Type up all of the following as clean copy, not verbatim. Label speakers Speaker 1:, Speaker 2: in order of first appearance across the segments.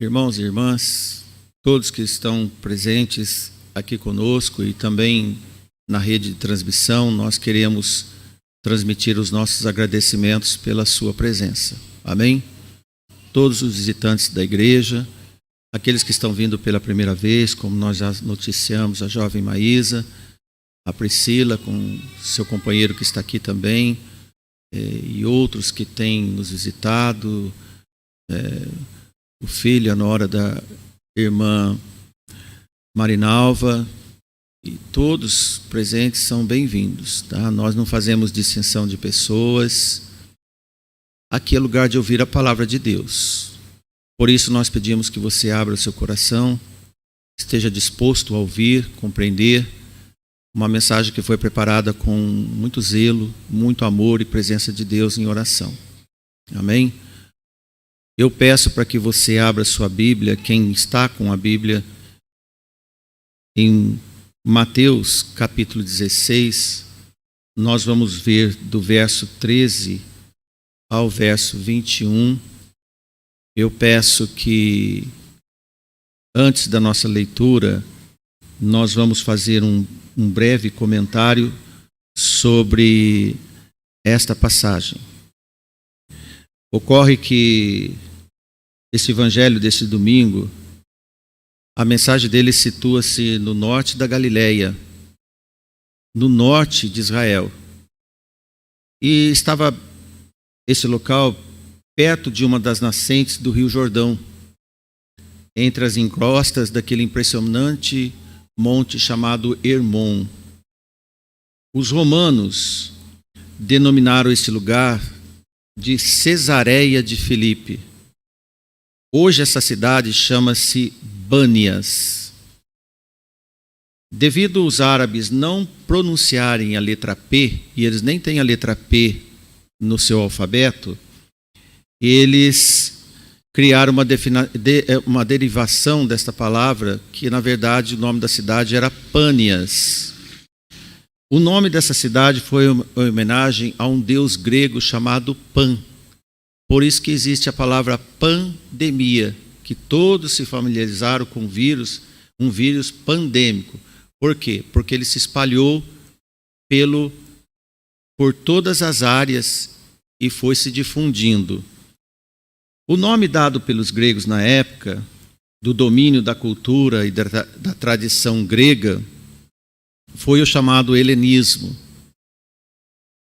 Speaker 1: Irmãos e irmãs, todos que estão presentes aqui conosco e também na rede de transmissão, nós queremos transmitir os nossos agradecimentos pela sua presença. Amém? Todos os visitantes da igreja, aqueles que estão vindo pela primeira vez, como nós já noticiamos, a jovem Maísa, a Priscila com seu companheiro que está aqui também, e outros que têm nos visitado, o filho, a nora da irmã Marinalva, e todos presentes são bem-vindos, tá? Nós não fazemos distinção de pessoas. Aqui é lugar de ouvir a palavra de Deus. Por isso nós pedimos que você abra o seu coração, esteja disposto a ouvir, compreender uma mensagem que foi preparada com muito zelo, muito amor e presença de Deus em oração. Amém? Eu peço para que você abra sua Bíblia, quem está com a Bíblia, em Mateus capítulo 16, nós vamos ver do verso 13 ao verso 21. Eu peço que, antes da nossa leitura, nós vamos fazer um breve comentário sobre esta passagem. Ocorre que esse evangelho desse domingo, a mensagem dele situa-se no norte da Galileia, no norte de Israel. E estava esse local perto de uma das nascentes do Rio Jordão, entre as encostas daquele impressionante monte chamado Hermon. Os romanos denominaram esse lugar de Cesareia de Filipe. Hoje essa cidade chama-se Bânias. Devido os árabes não pronunciarem a letra P, e eles nem têm a letra P no seu alfabeto, eles criaram uma derivação desta palavra, que na verdade o nome da cidade era Pânias. O nome dessa cidade foi uma homenagem a um deus grego chamado Pan. Por isso que existe a palavra pandemia, que todos se familiarizaram com um vírus pandêmico. Por quê? Porque ele se espalhou por todas as áreas e foi se difundindo. O nome dado pelos gregos na época, do domínio da cultura e da tradição grega, foi o chamado helenismo.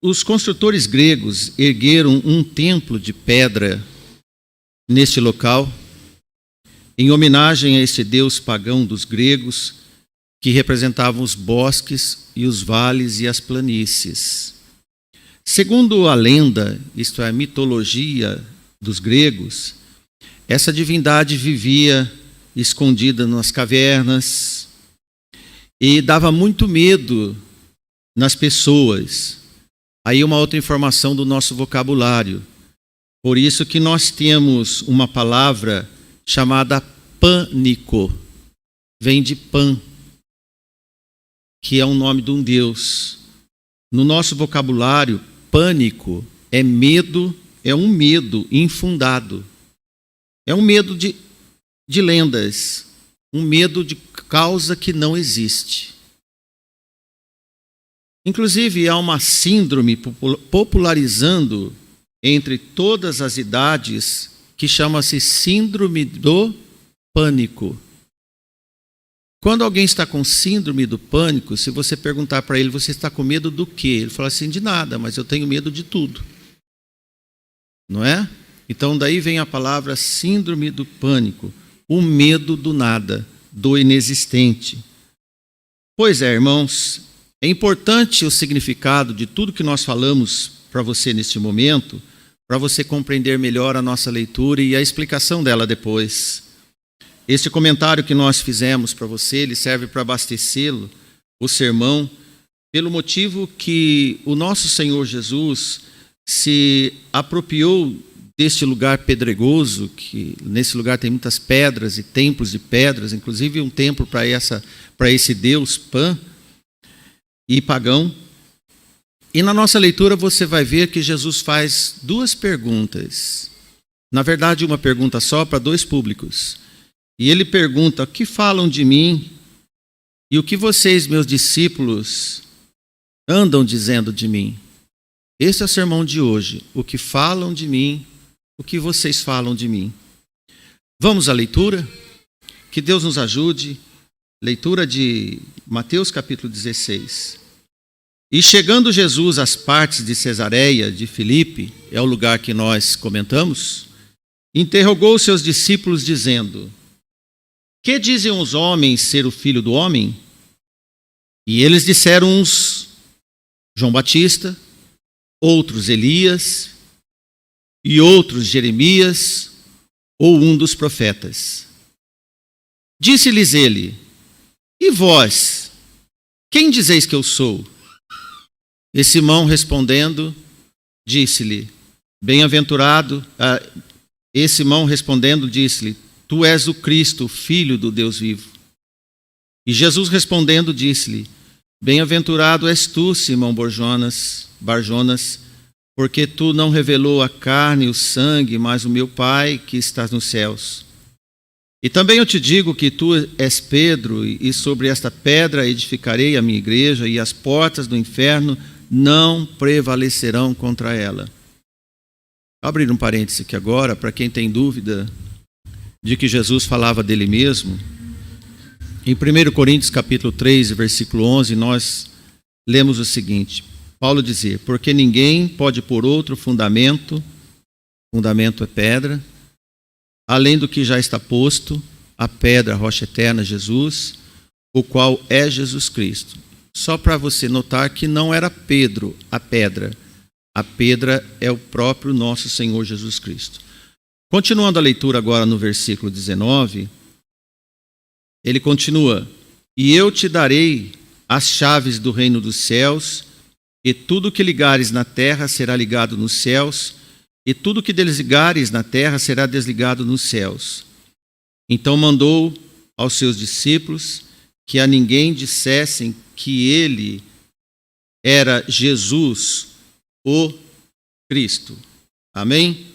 Speaker 1: Os construtores gregos ergueram um templo de pedra neste local, em homenagem a este deus pagão dos gregos, que representavam os bosques e os vales e as planícies. Segundo a lenda, isto é, a mitologia dos gregos, essa divindade vivia escondida nas cavernas e dava muito medo nas pessoas. Aí uma outra informação do nosso vocabulário. Por isso que nós temos uma palavra chamada pânico. Vem de Pan, que é o nome de um deus. No nosso vocabulário, pânico é medo, é um medo infundado. É um medo de lendas, um medo de causa que não existe. Inclusive, há uma síndrome popularizando entre todas as idades que chama-se síndrome do pânico. Quando alguém está com síndrome do pânico, se você perguntar para ele, você está com medo do quê? Ele fala assim, de nada, mas eu tenho medo de tudo. Não é? Então daí vem a palavra síndrome do pânico, o medo do nada, do inexistente. Pois é, irmãos, é importante o significado de tudo que nós falamos para você neste momento, para você compreender melhor a nossa leitura e a explicação dela depois. Este comentário que nós fizemos para você, ele serve para abastecê-lo, o sermão, pelo motivo que o nosso Senhor Jesus se apropriou deste lugar pedregoso, que nesse lugar tem muitas pedras e templos de pedras, inclusive um templo para esse deus Pan e pagão. E na nossa leitura você vai ver que Jesus faz duas perguntas. Na verdade, uma pergunta só para dois públicos. E ele pergunta: o que falam de mim e o que vocês, meus discípulos, andam dizendo de mim? Esse é o sermão de hoje. O que falam de mim, o que vocês falam de mim. Vamos à leitura? Que Deus nos ajude. Leitura de Mateus capítulo 16. E chegando Jesus às partes de Cesareia de Filipe, é o lugar que nós comentamos, interrogou seus discípulos dizendo: que dizem os homens ser o Filho do Homem? E eles disseram uns João Batista, outros Elias, e outros Jeremias, ou um dos profetas. Disse-lhes ele: e vós, quem dizeis que eu sou? E Simão respondendo, disse-lhe: Simão respondendo, disse-lhe: tu és o Cristo, filho do Deus vivo. E Jesus respondendo, disse-lhe: bem-aventurado és tu, Simão Barjonas, porque tu não revelou a carne e o sangue, mas o meu Pai que estás nos céus. E também eu te digo que tu és Pedro, e sobre esta pedra edificarei a minha igreja, e as portas do inferno não prevalecerão contra ela. Vou abrir um parêntese aqui agora, para quem tem dúvida de que Jesus falava dele mesmo. Em 1 Coríntios capítulo 3, versículo 11, nós lemos o seguinte: Paulo dizia: porque ninguém pode pôr outro fundamento é pedra, além do que já está posto, a pedra, a rocha eterna, Jesus, o qual é Jesus Cristo. Só para você notar que não era Pedro a pedra é o próprio nosso Senhor Jesus Cristo. Continuando a leitura agora no versículo 19, ele continua: e eu te darei as chaves do reino dos céus, e tudo que ligares na terra será ligado nos céus, e tudo que desligares na terra será desligado nos céus. Então mandou aos seus discípulos que a ninguém dissessem que ele era Jesus, o Cristo. Amém?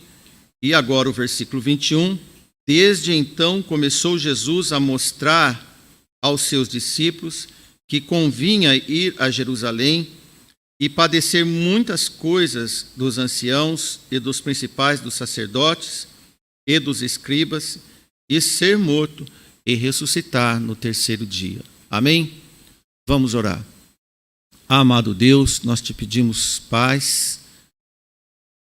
Speaker 1: E agora o versículo 21. Desde então começou Jesus a mostrar aos seus discípulos que convinha ir a Jerusalém e padecer muitas coisas dos anciãos e dos principais dos sacerdotes e dos escribas, e ser morto e ressuscitar no terceiro dia. Amém? Vamos orar. Amado Deus, nós te pedimos paz,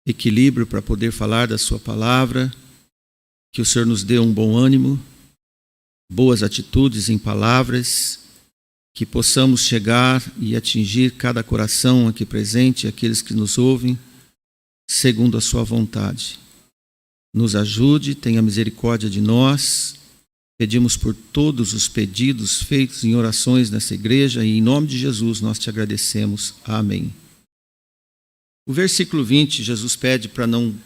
Speaker 1: equilíbrio para poder falar da sua palavra, que o Senhor nos dê um bom ânimo, boas atitudes em palavras, que possamos chegar e atingir cada coração aqui presente, aqueles que nos ouvem, segundo a sua vontade. Nos ajude, tenha misericórdia de nós. Pedimos por todos os pedidos feitos em orações nessa igreja, e em nome de Jesus nós te agradecemos. Amém. O versículo 20, Jesus pede para não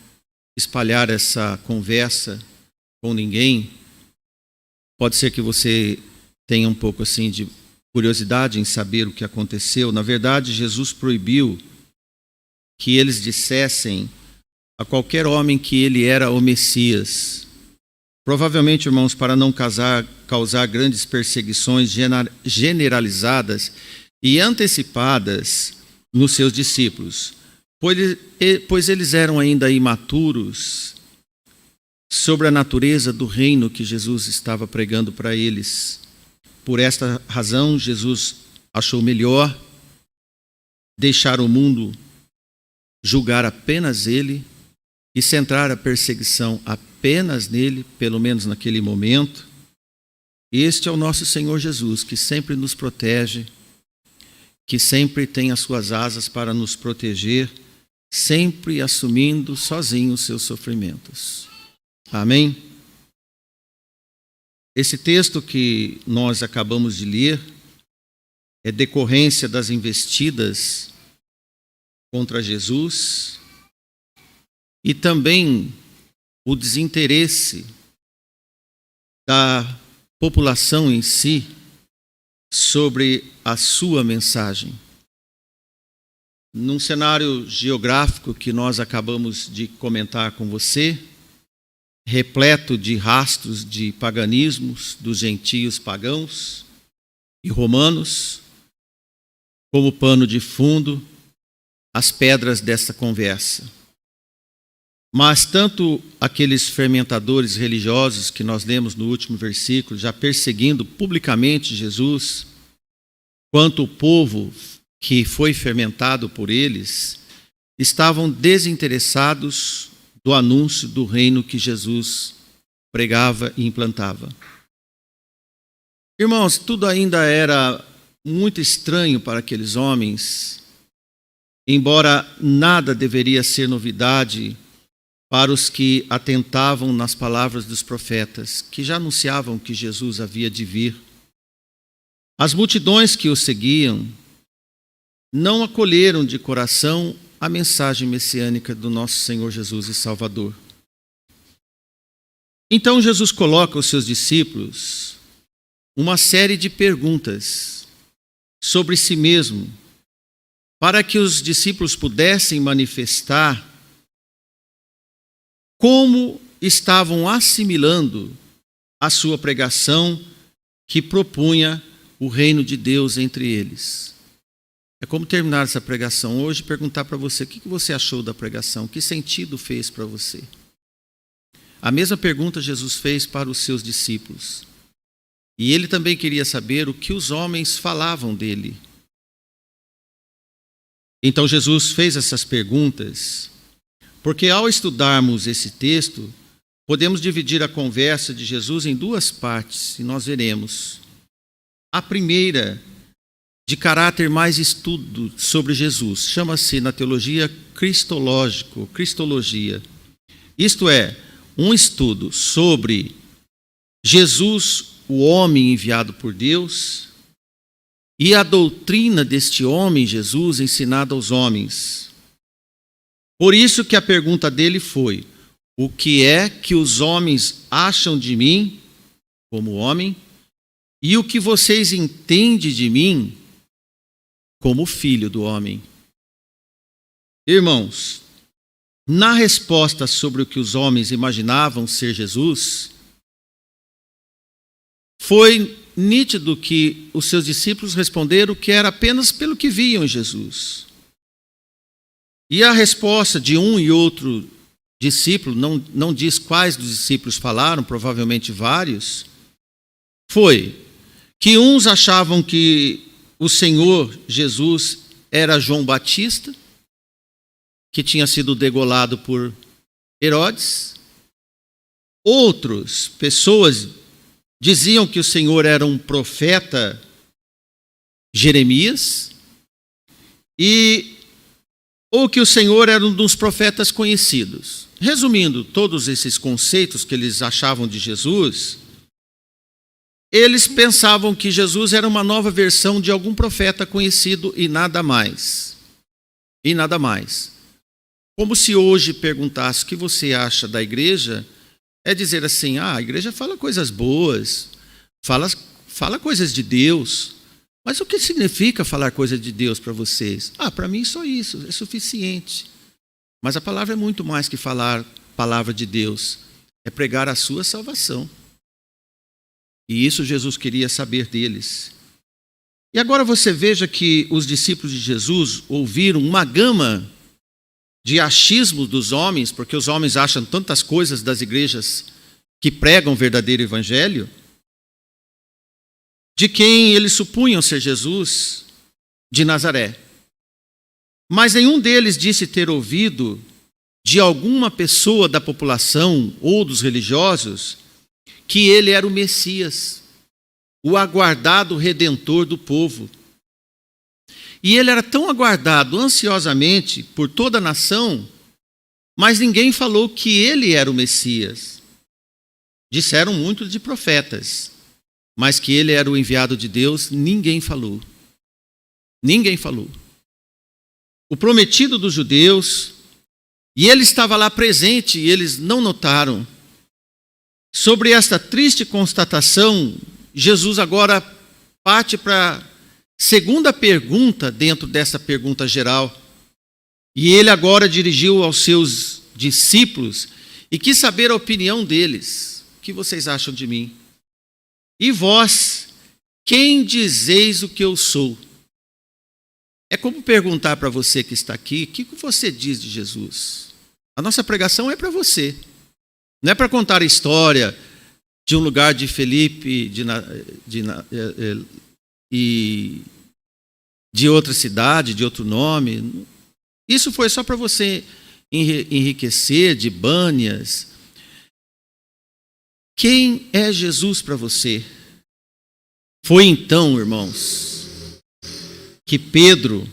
Speaker 1: espalhar essa conversa com ninguém. Pode ser que você tenha um pouco assim de curiosidade em saber o que aconteceu. Na verdade, Jesus proibiu que eles dissessem a qualquer homem que ele era o Messias. Provavelmente, irmãos, para não causar grandes perseguições generalizadas e antecipadas nos seus discípulos, pois eles eram ainda imaturos sobre a natureza do reino que Jesus estava pregando para eles. Por esta razão, Jesus achou melhor deixar o mundo julgar apenas ele e centrar a perseguição apenas nele, pelo menos naquele momento. Este é o nosso Senhor Jesus, que sempre nos protege, que sempre tem as suas asas para nos proteger, sempre assumindo sozinho os seus sofrimentos. Amém? Esse texto que nós acabamos de ler é decorrência das investidas contra Jesus e também o desinteresse da população em si sobre a sua mensagem. Num cenário geográfico que nós acabamos de comentar com você, repleto de rastros de paganismos dos gentios pagãos e romanos, como pano de fundo, as pedras dessa conversa. Mas tanto aqueles fermentadores religiosos que nós lemos no último versículo, já perseguindo publicamente Jesus, quanto o povo que foi fermentado por eles, estavam desinteressados do anúncio do reino que Jesus pregava e implantava. Irmãos, tudo ainda era muito estranho para aqueles homens, embora nada deveria ser novidade para os que atentavam nas palavras dos profetas, que já anunciavam que Jesus havia de vir. As multidões que o seguiam não acolheram de coração a mensagem messiânica do nosso Senhor Jesus e Salvador. Então Jesus coloca aos seus discípulos uma série de perguntas sobre si mesmo, para que os discípulos pudessem manifestar como estavam assimilando a sua pregação que propunha o reino de Deus entre eles. É como terminar essa pregação hoje e perguntar para você o que você achou da pregação, que sentido fez para você. A mesma pergunta Jesus fez para os seus discípulos. E ele também queria saber o que os homens falavam dele. Então Jesus fez essas perguntas, porque ao estudarmos esse texto, podemos dividir a conversa de Jesus em duas partes, e nós veremos. A primeira, de caráter mais estudo sobre Jesus, chama-se na teologia cristologia. Isto é, um estudo sobre Jesus, o homem enviado por Deus, e a doutrina deste homem, Jesus, ensinada aos homens. Por isso que a pergunta dele foi: o que é que os homens acham de mim, como homem, e o que vocês entendem de mim, como filho do homem? Irmãos, na resposta sobre o que os homens imaginavam ser Jesus, foi nítido que os seus discípulos responderam que era apenas pelo que viam em Jesus. E a resposta de um e outro discípulo, não diz quais dos discípulos falaram, provavelmente vários, foi que uns achavam que o Senhor Jesus era João Batista, que tinha sido degolado por Herodes. Outras pessoas diziam que o Senhor era um profeta Jeremias, ou que o Senhor era um dos profetas conhecidos. Resumindo todos esses conceitos que eles achavam de Jesus, eles pensavam que Jesus era uma nova versão de algum profeta conhecido e nada mais. E nada mais. Como se hoje perguntasse o que você acha da igreja, é dizer assim: a igreja fala coisas boas, fala coisas de Deus, mas o que significa falar coisas de Deus para vocês? Para mim só isso, é suficiente. Mas a palavra é muito mais que falar palavra de Deus, é pregar a sua salvação. E isso Jesus queria saber deles. E agora você veja que os discípulos de Jesus ouviram uma gama de achismos dos homens, porque os homens acham tantas coisas das igrejas que pregam o verdadeiro evangelho, de quem eles supunham ser Jesus de Nazaré. Mas nenhum deles disse ter ouvido de alguma pessoa da população ou dos religiosos que ele era o Messias, o aguardado redentor do povo. E ele era tão aguardado ansiosamente por toda a nação, mas ninguém falou que ele era o Messias. Disseram muito de profetas, mas que ele era o enviado de Deus, ninguém falou. Ninguém falou. O prometido dos judeus, e ele estava lá presente e eles não notaram. Sobre esta triste constatação, Jesus agora parte para a segunda pergunta dentro dessa pergunta geral. E ele agora dirigiu aos seus discípulos e quis saber a opinião deles. O que vocês acham de mim? E vós, quem dizeis o que eu sou? É como perguntar para você que está aqui, o que você diz de Jesus? A nossa pregação é para você. Não é para contar a história de um lugar de Felipe e de outra cidade, de outro nome. Isso foi só para você enriquecer, de Bânias. Quem é Jesus para você? Foi então, irmãos, que Pedro,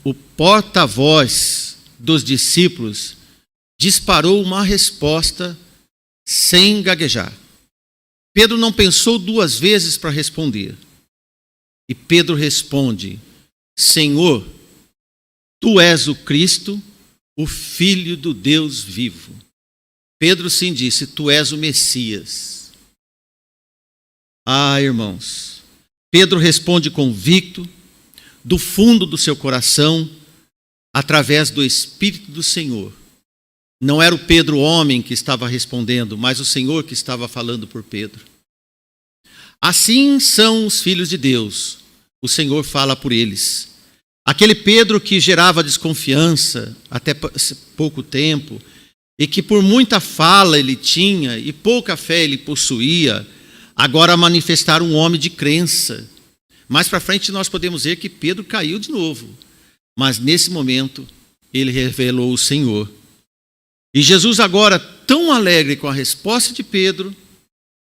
Speaker 1: o porta-voz dos discípulos, disparou uma resposta sem gaguejar. Pedro não pensou duas vezes para responder. E Pedro responde: Senhor, tu és o Cristo, o Filho do Deus vivo. Pedro sim disse: tu és o Messias. Ah, irmãos, Pedro responde convicto, do fundo do seu coração, através do Espírito do Senhor. Não era o Pedro homem que estava respondendo, mas o Senhor que estava falando por Pedro. Assim são os filhos de Deus. O Senhor fala por eles. Aquele Pedro que gerava desconfiança até pouco tempo, e que por muita fala ele tinha e pouca fé ele possuía, agora manifestar um homem de crença. Mais para frente nós podemos ver que Pedro caiu de novo. Mas nesse momento ele revelou o Senhor. E Jesus agora, tão alegre com a resposta de Pedro,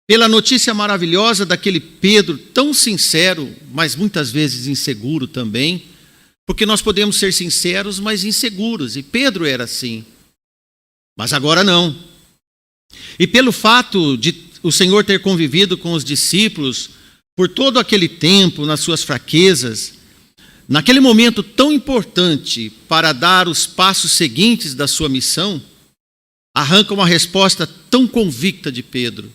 Speaker 1: pela notícia maravilhosa daquele Pedro tão sincero, mas muitas vezes inseguro também, porque nós podemos ser sinceros, mas inseguros, e Pedro era assim. Mas agora não. E pelo fato de o Senhor ter convivido com os discípulos por todo aquele tempo, nas suas fraquezas, naquele momento tão importante para dar os passos seguintes da sua missão, arranca uma resposta tão convicta de Pedro.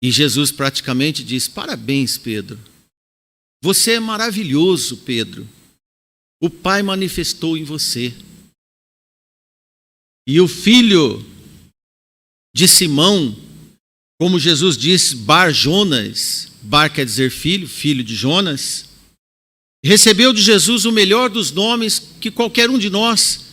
Speaker 1: E Jesus praticamente diz: parabéns, Pedro. Você é maravilhoso, Pedro. O Pai manifestou em você. E o filho de Simão, como Jesus disse, Bar Jonas, Bar quer dizer filho, filho de Jonas, recebeu de Jesus o melhor dos nomes que qualquer um de nós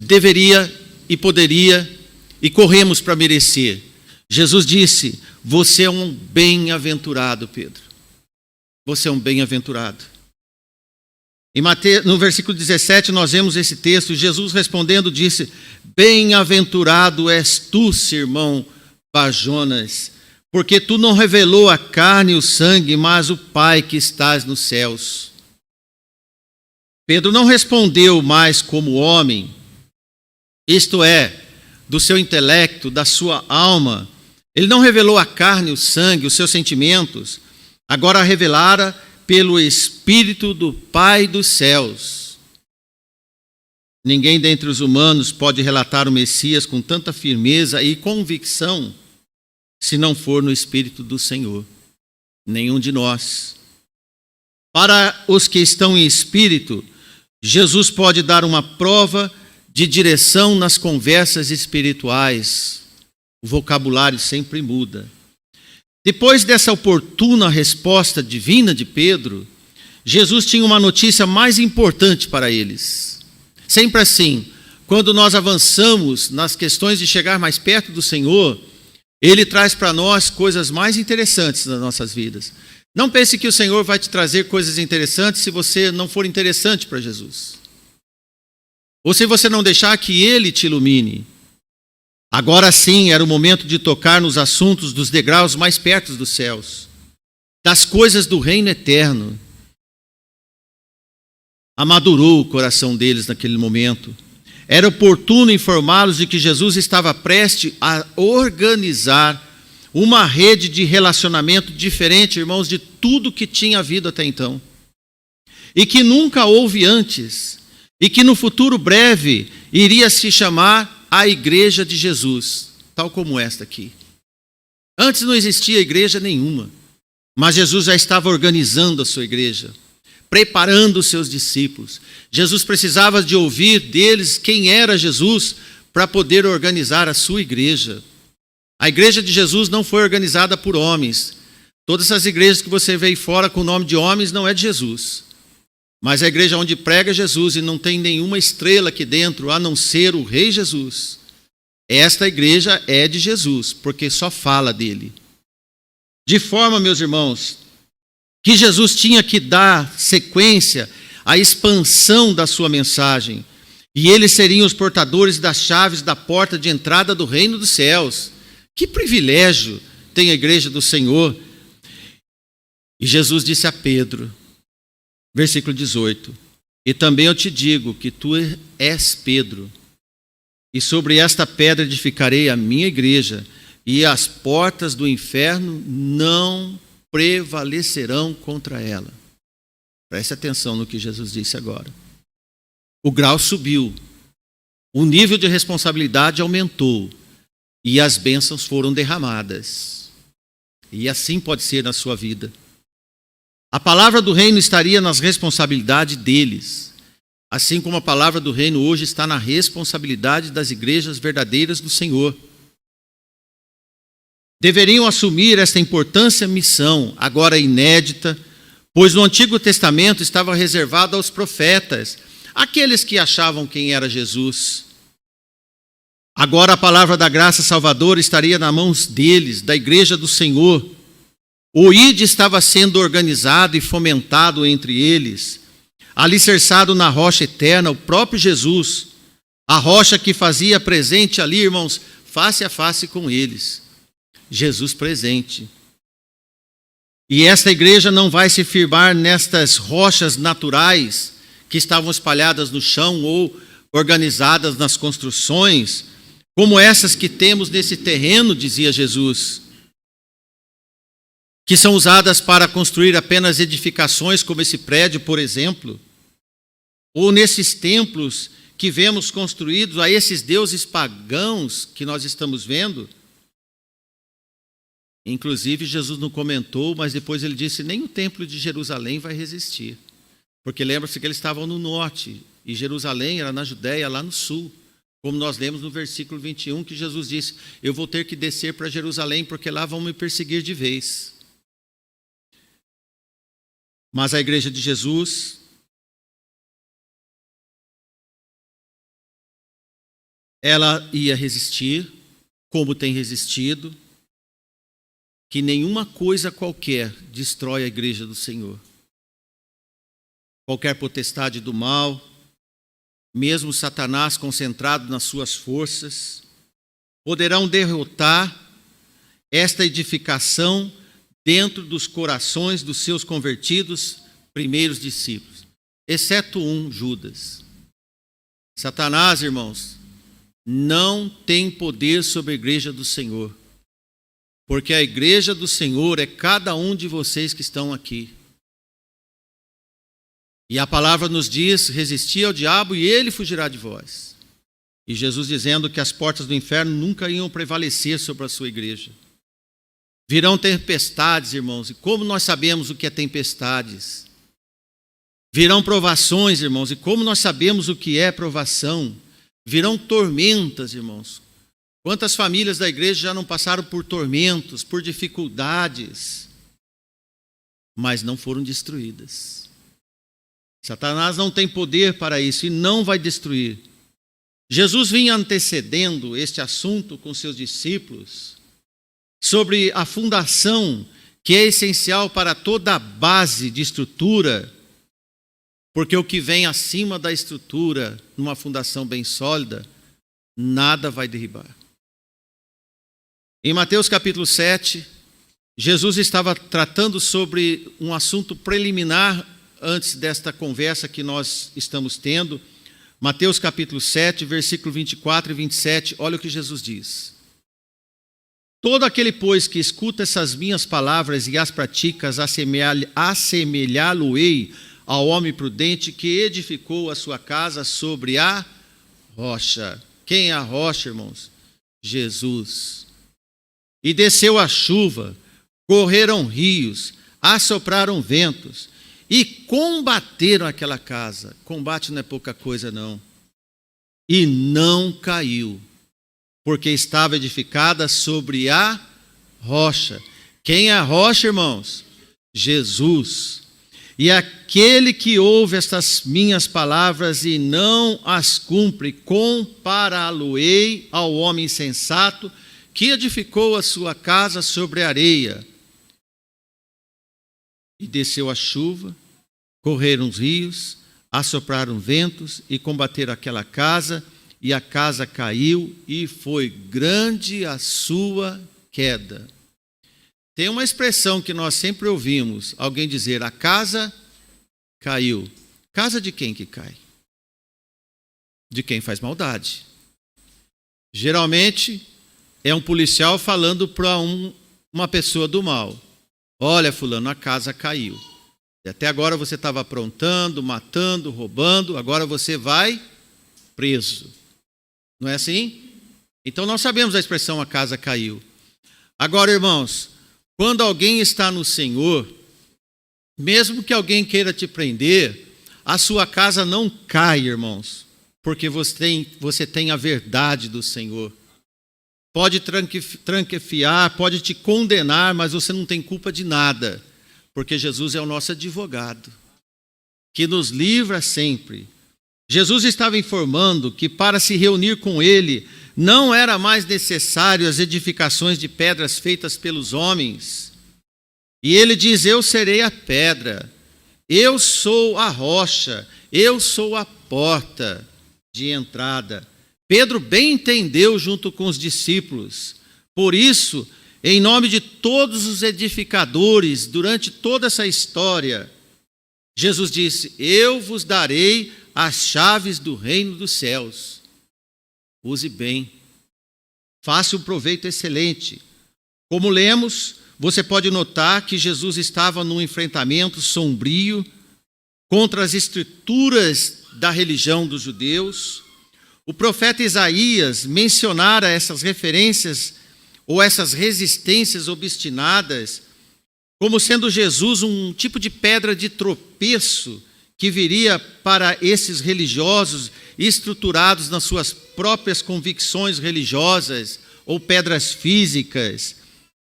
Speaker 1: deveria e poderia e corremos para merecer. Jesus disse: você é um bem-aventurado, Pedro. Você é um bem-aventurado. Em Mateus, no versículo 17 nós vemos esse texto. Jesus respondendo disse: bem-aventurado és tu, Simão Bar-Jonas, porque tu não revelou a carne e o sangue, mas o Pai que estás nos céus. Pedro não respondeu mais como homem, isto é, do seu intelecto, da sua alma. Ele não revelou a carne, o sangue, os seus sentimentos. Agora revelara pelo Espírito do Pai dos céus. Ninguém dentre os humanos pode relatar o Messias com tanta firmeza e convicção, se não for no Espírito do Senhor. Nenhum de nós. Para os que estão em espírito, Jesus pode dar uma prova de direção nas conversas espirituais. O vocabulário sempre muda. Depois dessa oportuna resposta divina de Pedro, Jesus tinha uma notícia mais importante para eles. Sempre assim, quando nós avançamos nas questões de chegar mais perto do Senhor, Ele traz para nós coisas mais interessantes nas nossas vidas. Não pense que o Senhor vai te trazer coisas interessantes se você não for interessante para Jesus. Ou se você não deixar que Ele te ilumine. Agora sim era o momento de tocar nos assuntos dos degraus mais perto dos céus, das coisas do reino eterno. Amadurou o coração deles naquele momento. Era oportuno informá-los de que Jesus estava prestes a organizar uma rede de relacionamento diferente, irmãos, de tudo que tinha havido até então. E que nunca houve antes. E que no futuro breve iria se chamar a Igreja de Jesus, tal como esta aqui. Antes não existia igreja nenhuma, mas Jesus já estava organizando a sua igreja preparando os seus discípulos. Jesus precisava de ouvir deles quem era Jesus para poder organizar a sua igreja. A igreja de Jesus não foi organizada por homens. Todas essas igrejas que você vê aí fora com o nome de homens não é de Jesus. Mas a igreja onde prega Jesus e não tem nenhuma estrela aqui dentro, a não ser o Rei Jesus, esta igreja é de Jesus, porque só fala dele. De forma, meus irmãos, que Jesus tinha que dar sequência à expansão da sua mensagem. E eles seriam os portadores das chaves da porta de entrada do reino dos céus. Que privilégio tem a igreja do Senhor. E Jesus disse a Pedro, versículo 18, e também eu te digo que tu és Pedro, e sobre esta pedra edificarei a minha igreja, e as portas do inferno não prevalecerão contra ela. Preste atenção no que Jesus disse agora. O grau subiu, o nível de responsabilidade aumentou, e as bênçãos foram derramadas. E assim pode ser na sua vida. A palavra do reino estaria nas responsabilidades deles, assim como a palavra do reino hoje está na responsabilidade das igrejas verdadeiras do Senhor. Deveriam assumir esta importante missão, agora inédita, pois no Antigo Testamento estava reservado aos profetas, aqueles que achavam quem era Jesus. Agora a palavra da graça salvadora estaria nas mãos deles, da igreja do Senhor. O ID estava sendo organizado e fomentado entre eles, alicerçado na rocha eterna, o próprio Jesus, a rocha que fazia presente ali, irmãos, face a face com eles. Jesus presente. E esta igreja não vai se firmar nestas rochas naturais que estavam espalhadas no chão ou organizadas nas construções, como essas que temos nesse terreno, dizia Jesus, que são usadas para construir apenas edificações como esse prédio, por exemplo, ou nesses templos que vemos construídos a esses deuses pagãos que nós estamos vendo. Inclusive, Jesus não comentou, mas depois ele disse, nem o templo de Jerusalém vai resistir. Porque lembra-se que eles estavam no norte, e Jerusalém era na Judéia, lá no sul. Como nós lemos no versículo 21, que Jesus disse, eu vou ter que descer para Jerusalém, porque lá vão me perseguir de vez. Mas a igreja de Jesus, ela ia resistir, como tem resistido, que nenhuma coisa qualquer destrói a igreja do Senhor. Qualquer potestade do mal, mesmo Satanás concentrado nas suas forças, poderão derrotar esta edificação dentro dos corações dos seus convertidos primeiros discípulos, exceto um, Judas. Satanás, irmãos, não tem poder sobre a igreja do Senhor, porque a igreja do Senhor é cada um de vocês que estão aqui. E a palavra nos diz, resistir ao diabo e ele fugirá de vós. E Jesus dizendo que as portas do inferno nunca iam prevalecer sobre a sua igreja. Virão tempestades, irmãos, e como nós sabemos o que é tempestades? Virão provações, irmãos, e como nós sabemos o que é provação? Virão tormentas, irmãos. Quantas famílias da igreja já não passaram por tormentos, por dificuldades, mas não foram destruídas. Satanás não tem poder para isso e não vai destruir. Jesus vinha antecedendo este assunto com seus discípulos sobre a fundação que é essencial para toda a base de estrutura, porque o que vem acima da estrutura, numa fundação bem sólida, nada vai derribar. Em Mateus capítulo 7, Jesus estava tratando sobre um assunto preliminar antes desta conversa que nós estamos tendo. Mateus capítulo 7, versículo 24 e 27, olha o que Jesus diz. Todo aquele, pois, que escuta essas minhas palavras e as pratica, assemelhá-lo-ei ao homem prudente que edificou a sua casa sobre a rocha. Quem é a rocha, irmãos? Jesus. E desceu a chuva, correram rios, assopraram ventos, e combateram aquela casa. Combate não é pouca coisa, não. E não caiu, porque estava edificada sobre a rocha. Quem é a rocha, irmãos? Jesus. E aquele que ouve estas minhas palavras e não as cumpre, compará-lo-ei ao homem insensato que edificou a sua casa sobre a areia. E desceu a chuva, correram os rios, assopraram ventos e combateram aquela casa, e a casa caiu, e foi grande a sua queda. Tem uma expressão que nós sempre ouvimos, alguém dizer, a casa caiu. Casa de quem que cai? De quem faz maldade. Geralmente é um policial falando para uma pessoa do mal. Olha, fulano, a casa caiu. E até agora você estava aprontando, matando, roubando, agora você vai preso. Não é assim? Então nós sabemos a expressão a casa caiu. Agora, irmãos, quando alguém está no Senhor, mesmo que alguém queira te prender, a sua casa não cai, irmãos, porque você tem a verdade do Senhor. Pode tranquefiar, pode te condenar, mas você não tem culpa de nada, porque Jesus é o nosso advogado, que nos livra sempre. Jesus estava informando que para se reunir com ele, não era mais necessário as edificações de pedras feitas pelos homens. E ele diz, eu serei a pedra, eu sou a rocha, eu sou a porta de entrada. Pedro bem entendeu junto com os discípulos. Por isso, em nome de todos os edificadores, durante toda essa história, Jesus disse, eu vos darei as chaves do reino dos céus. Use bem, faça um proveito excelente. Como lemos, você pode notar que Jesus estava num enfrentamento sombrio contra as estruturas da religião dos judeus. O profeta Isaías mencionara essas referências ou essas resistências obstinadas como sendo Jesus um tipo de pedra de tropeço que viria para esses religiosos estruturados nas suas próprias convicções religiosas ou pedras físicas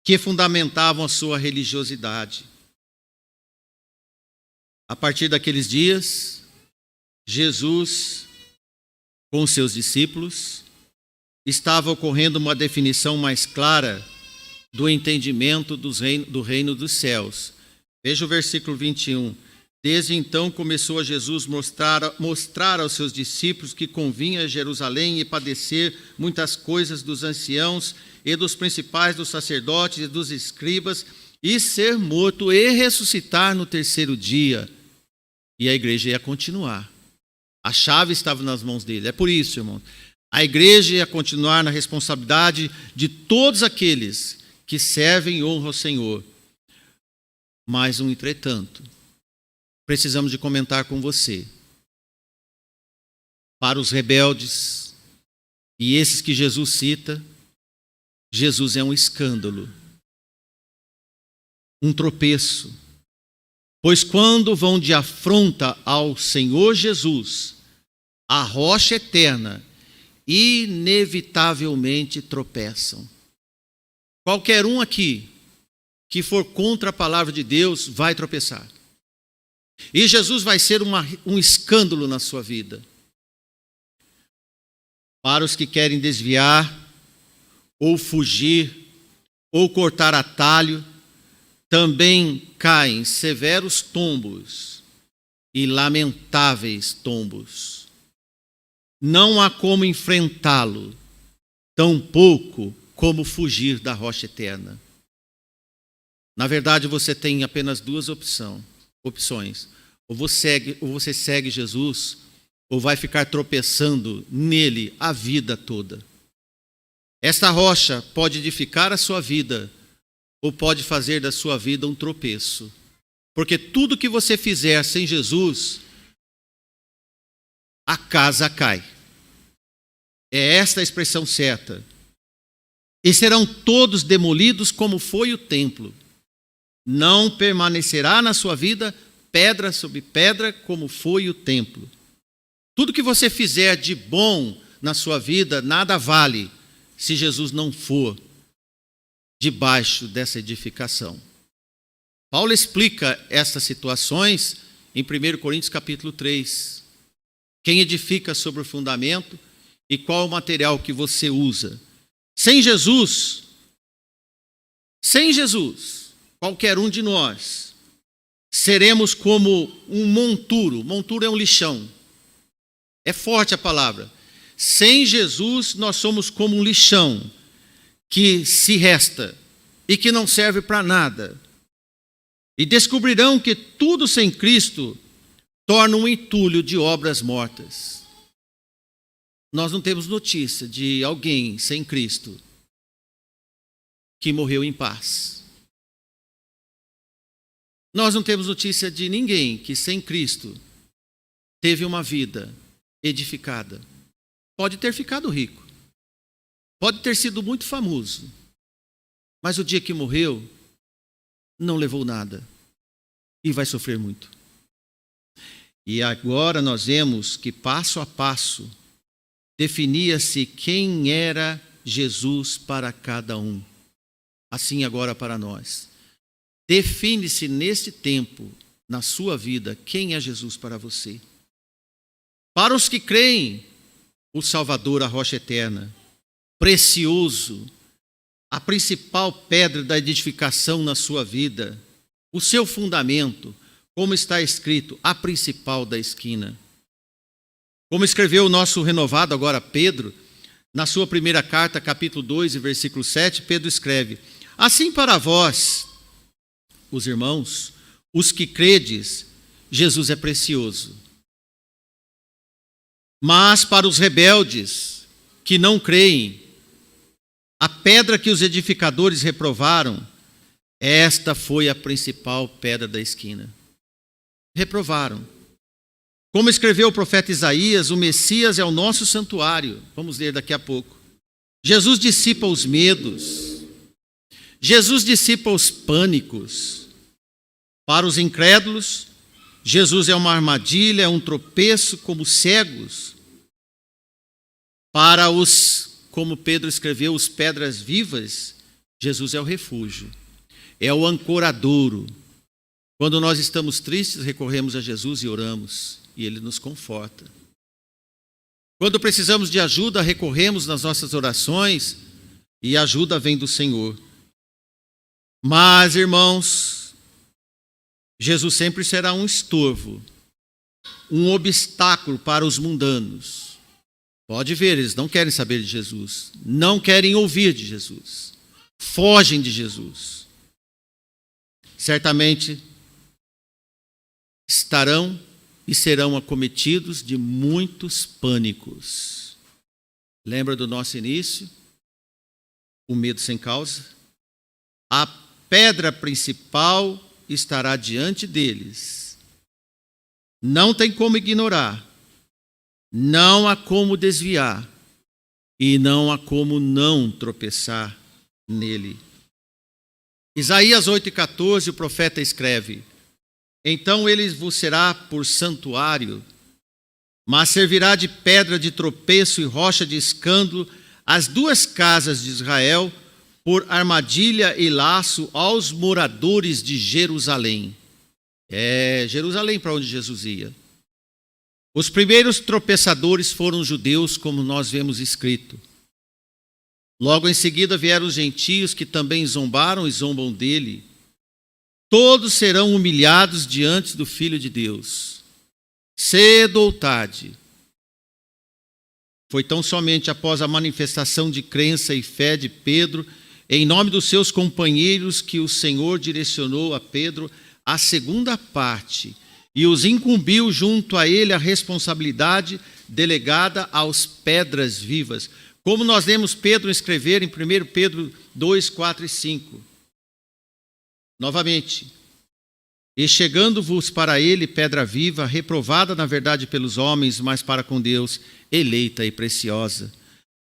Speaker 1: que fundamentavam a sua religiosidade. A partir daqueles dias, Jesus, com seus discípulos, estava ocorrendo uma definição mais clara do entendimento do reino dos céus. Veja o versículo 21. Desde então começou a Jesus mostrar aos seus discípulos que convinha a Jerusalém e padecer muitas coisas dos anciãos e dos principais dos sacerdotes e dos escribas, e ser morto e ressuscitar no terceiro dia. E a igreja ia continuar. A chave estava nas mãos dele. É por isso, irmão, a igreja ia continuar na responsabilidade de todos aqueles que servem e honram ao Senhor. Mas, entretanto, precisamos de comentar com você. Para os rebeldes e esses que Jesus cita, Jesus é um escândalo, um tropeço. Pois quando vão de afronta ao Senhor Jesus, a rocha eterna, inevitavelmente tropeçam. Qualquer um aqui que for contra a palavra de Deus vai tropeçar. E Jesus vai ser um escândalo na sua vida. Para os que querem desviar, ou fugir, ou cortar atalho, também caem severos tombos e lamentáveis tombos. Não há como enfrentá-lo, tampouco como fugir da rocha eterna. Na verdade, você tem apenas duas opções. Ou você segue Jesus, ou vai ficar tropeçando nele a vida toda. Esta rocha pode edificar a sua vida, ou pode fazer da sua vida um tropeço. Porque tudo que você fizer sem Jesus, a casa cai. É esta a expressão certa. E serão todos demolidos como foi o templo. Não permanecerá na sua vida pedra sobre pedra, como foi o templo. Tudo que você fizer de bom na sua vida, nada vale se Jesus não for debaixo dessa edificação. Paulo explica essas situações em 1 Coríntios capítulo 3. Quem edifica sobre o fundamento e qual o material que você usa. Sem Jesus, qualquer um de nós, seremos como um monturo. Monturo é um lixão. É forte a palavra. Sem Jesus, nós somos como um lixão que se resta e que não serve para nada. E descobrirão que tudo sem Cristo torna um entulho de obras mortas. Nós não temos notícia de alguém sem Cristo que morreu em paz. Nós não temos notícia de ninguém que sem Cristo teve uma vida edificada. Pode ter ficado rico, pode ter sido muito famoso, mas o dia que morreu, não levou nada e vai sofrer muito. E agora nós vemos que passo a passo definia-se quem era Jesus para cada um. Assim agora para nós. Define-se neste tempo, na sua vida, quem é Jesus para você. Para os que creem, o Salvador, a rocha eterna, precioso, a principal pedra da edificação na sua vida, o seu fundamento, como está escrito, a principal da esquina. Como escreveu o nosso renovado agora Pedro, na sua primeira carta, capítulo 2, versículo 7, Pedro escreve: assim para vós, os irmãos, os que credes, Jesus é precioso. Mas para os rebeldes, que não creem, a pedra que os edificadores reprovaram, esta foi a principal pedra da esquina. Reprovaram. Como escreveu o profeta Isaías, o Messias é o nosso santuário. Vamos ler daqui a pouco. Jesus dissipa os medos. Jesus dissipa os pânicos. Para os incrédulos, Jesus é uma armadilha, é um tropeço como cegos. Para os, como Pedro escreveu, os pedras vivas, Jesus é o refúgio. É o ancoradouro. Quando nós estamos tristes, recorremos a Jesus e oramos. E Ele nos conforta. Quando precisamos de ajuda, recorremos nas nossas orações e a ajuda vem do Senhor. Mas, irmãos, Jesus sempre será um estorvo, um obstáculo para os mundanos. Pode ver, eles não querem saber de Jesus, não querem ouvir de Jesus, fogem de Jesus. Certamente estarão e serão acometidos de muitos pânicos. Lembra do nosso início? O medo sem causa? A pedra principal estará diante deles. Não tem como ignorar. Não há como desviar. E não há como não tropeçar nele. Isaías 8,14, o profeta escreve: então ele vos será por santuário, mas servirá de pedra de tropeço e rocha de escândalo as duas casas de Israel, por armadilha e laço aos moradores de Jerusalém. É Jerusalém para onde Jesus ia. Os primeiros tropeçadores foram os judeus, como nós vemos escrito. Logo em seguida vieram os gentios que também zombaram e zombam dele. Todos serão humilhados diante do Filho de Deus, cedo ou tarde. Foi tão somente após a manifestação de crença e fé de Pedro, em nome dos seus companheiros, que o Senhor direcionou a Pedro a segunda parte e os incumbiu junto a ele a responsabilidade delegada aos pedras vivas. Como nós lemos Pedro escrever em 1 Pedro 2, 4 e 5. Novamente, e chegando-vos para ele pedra viva, reprovada na verdade pelos homens, mas para com Deus, eleita e preciosa.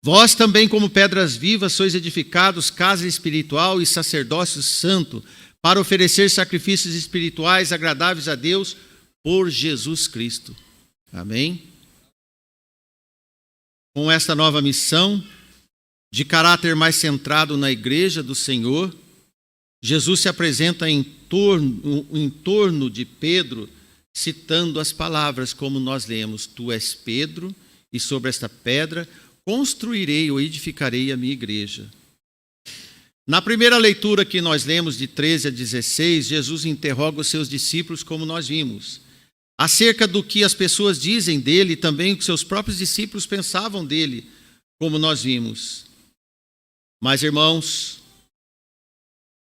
Speaker 1: Vós também, como pedras vivas, sois edificados casa espiritual e sacerdócio santo, para oferecer sacrifícios espirituais agradáveis a Deus por Jesus Cristo. Amém? Com esta nova missão, de caráter mais centrado na igreja do Senhor, Jesus se apresenta em torno de Pedro, citando as palavras como nós lemos: Tu és Pedro, e sobre esta pedra construirei ou edificarei a minha igreja. Na primeira leitura que nós lemos, de 13 a 16, Jesus interroga os seus discípulos, como nós vimos, acerca do que as pessoas dizem dele e também o que seus próprios discípulos pensavam dele, como nós vimos. Mas, irmãos,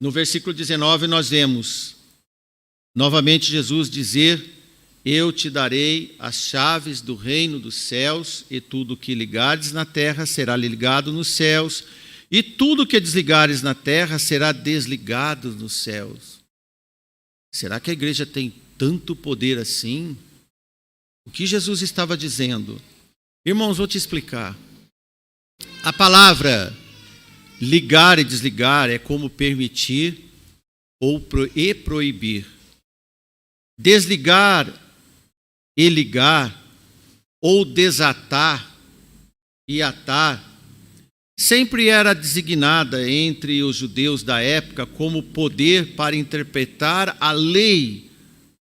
Speaker 1: no versículo 19 nós vemos novamente Jesus dizer: Eu te darei as chaves do reino dos céus, e tudo o que ligares na terra será ligado nos céus, e tudo o que desligares na terra será desligado nos céus. Será que a igreja tem tanto poder assim? O que Jesus estava dizendo? Irmãos, vou te explicar. A palavra ligar e desligar é como permitir e proibir. Desligar e ligar, ou desatar e atar, sempre era designada entre os judeus da época como poder para interpretar a lei,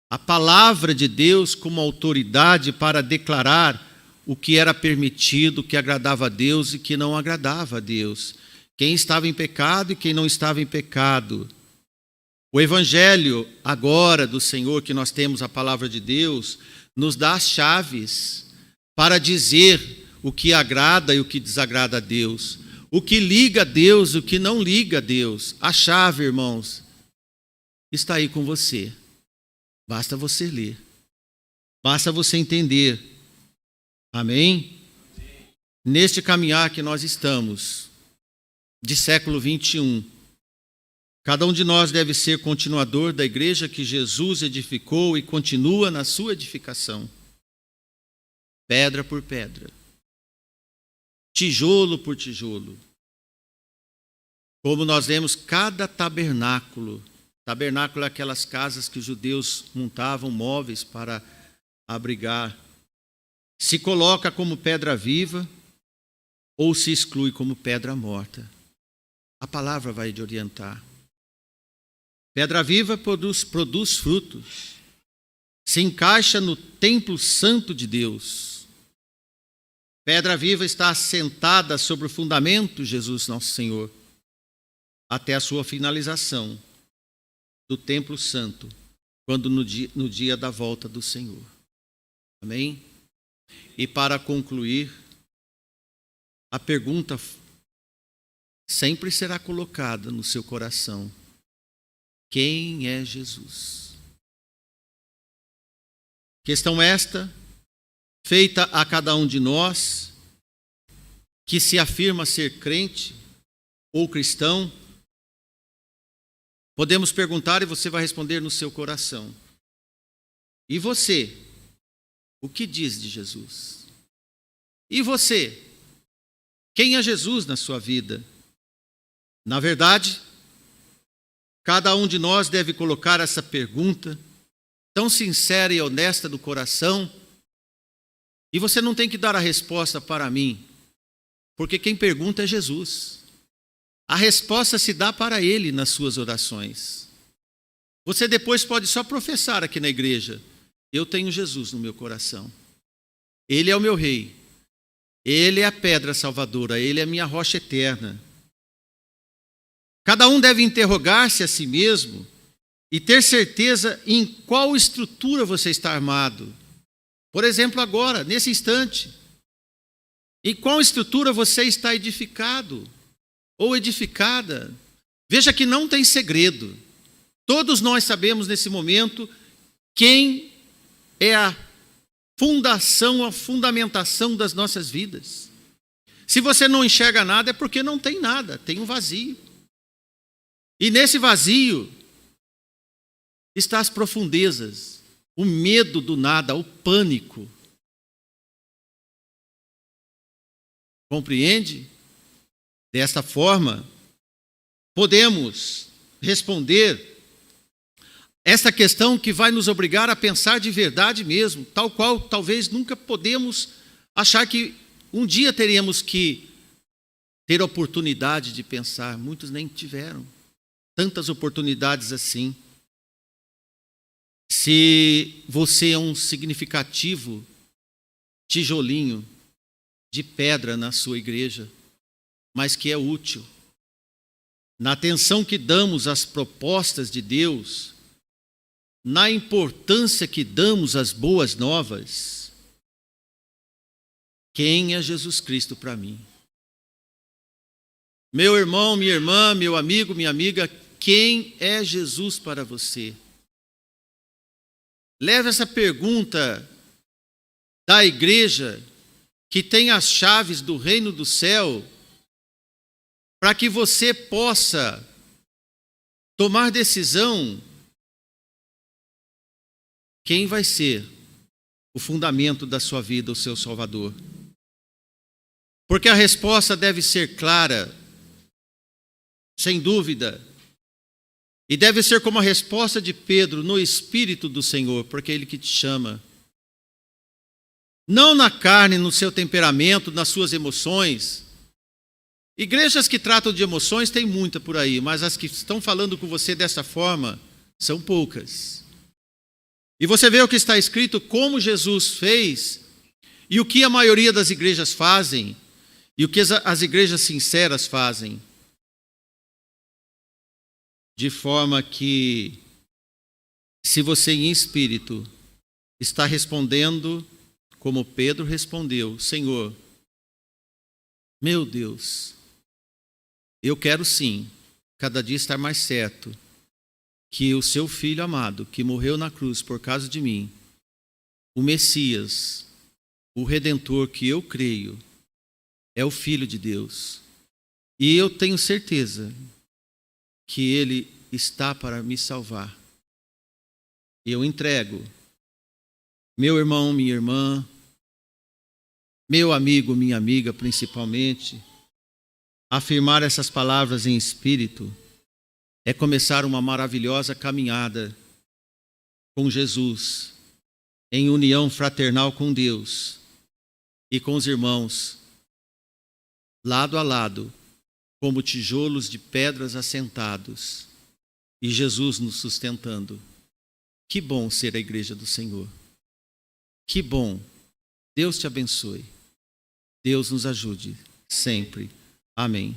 Speaker 1: a palavra de Deus, como autoridade para declarar o que era permitido, o que agradava a Deus e que não agradava a Deus, quem estava em pecado e quem não estava em pecado. O evangelho agora do Senhor, que nós temos a palavra de Deus, nos dá as chaves para dizer o que agrada e o que desagrada a Deus, o que liga a Deus e o que não liga a Deus. A chave, irmãos, está aí com você. Basta você ler. Basta você entender. Amém? Neste caminhar que nós estamos, de século 21, cada um de nós deve ser continuador da igreja que Jesus edificou e continua na sua edificação. Pedra por pedra. Tijolo por tijolo. Como nós vemos, cada tabernáculo. Tabernáculo é aquelas casas que os judeus montavam, móveis para abrigar. Se coloca como pedra viva ou se exclui como pedra morta. A palavra vai te orientar. Pedra viva produz frutos. Se encaixa no templo santo de Deus. Pedra viva está assentada sobre o fundamento, Jesus nosso Senhor, até a sua finalização do templo santo, quando no dia da volta do Senhor. Amém? E para concluir, a pergunta sempre será colocada no seu coração: quem é Jesus? Questão esta, feita a cada um de nós, que se afirma ser crente ou cristão. Podemos perguntar e você vai responder no seu coração: e você? O que diz de Jesus? E você? Quem é Jesus na sua vida? Na verdade, cada um de nós deve colocar essa pergunta tão sincera e honesta do coração, e você não tem que dar a resposta para mim, porque quem pergunta é Jesus. A resposta se dá para Ele nas suas orações. Você depois pode só professar aqui na igreja: eu tenho Jesus no meu coração. Ele é o meu rei. Ele é a pedra salvadora. Ele é a minha rocha eterna. Cada um deve interrogar-se a si mesmo e ter certeza em qual estrutura você está armado. Por exemplo, agora, nesse instante, em qual estrutura você está edificado ou edificada? Veja que não tem segredo. Todos nós sabemos nesse momento quem é a fundação, a fundamentação das nossas vidas. Se você não enxerga nada, é porque não tem nada, tem um vazio. E nesse vazio está as profundezas, o medo do nada, o pânico. Compreende? Desta forma, podemos responder essa questão que vai nos obrigar a pensar de verdade mesmo, tal qual talvez nunca podemos achar que um dia teríamos que ter oportunidade de pensar. Muitos nem tiveram tantas oportunidades assim. Se você é um significativo tijolinho de pedra na sua igreja, mas que é útil, na atenção que damos às propostas de Deus, na importância que damos às boas novas, quem é Jesus Cristo para mim? Meu irmão, minha irmã, meu amigo, minha amiga, quem é Jesus para você? Leve essa pergunta da igreja que tem as chaves do reino do céu, para que você possa tomar decisão. Quem vai ser o fundamento da sua vida, o seu Salvador? Porque a resposta deve ser clara, sem dúvida, e deve ser como a resposta de Pedro, no Espírito do Senhor, porque é Ele que te chama. Não na carne, no seu temperamento, nas suas emoções. Igrejas que tratam de emoções tem muita por aí, mas as que estão falando com você dessa forma são poucas. E você vê o que está escrito, como Jesus fez, e o que a maioria das igrejas fazem, e o que as igrejas sinceras fazem. De forma que, se você em espírito está respondendo como Pedro respondeu, Senhor, meu Deus, eu quero sim, cada dia estar mais certo, que o seu Filho amado, que morreu na cruz por causa de mim, o Messias, o Redentor que eu creio, é o Filho de Deus. E eu tenho certeza que Ele está para me salvar. Eu entrego, meu irmão, minha irmã, meu amigo, minha amiga principalmente, afirmar essas palavras em espírito é começar uma maravilhosa caminhada com Jesus, em união fraternal com Deus e com os irmãos, lado a lado, como tijolos de pedras assentados, e Jesus nos sustentando. Que bom ser a igreja do Senhor. Que bom. Deus te abençoe. Deus nos ajude sempre. Amém.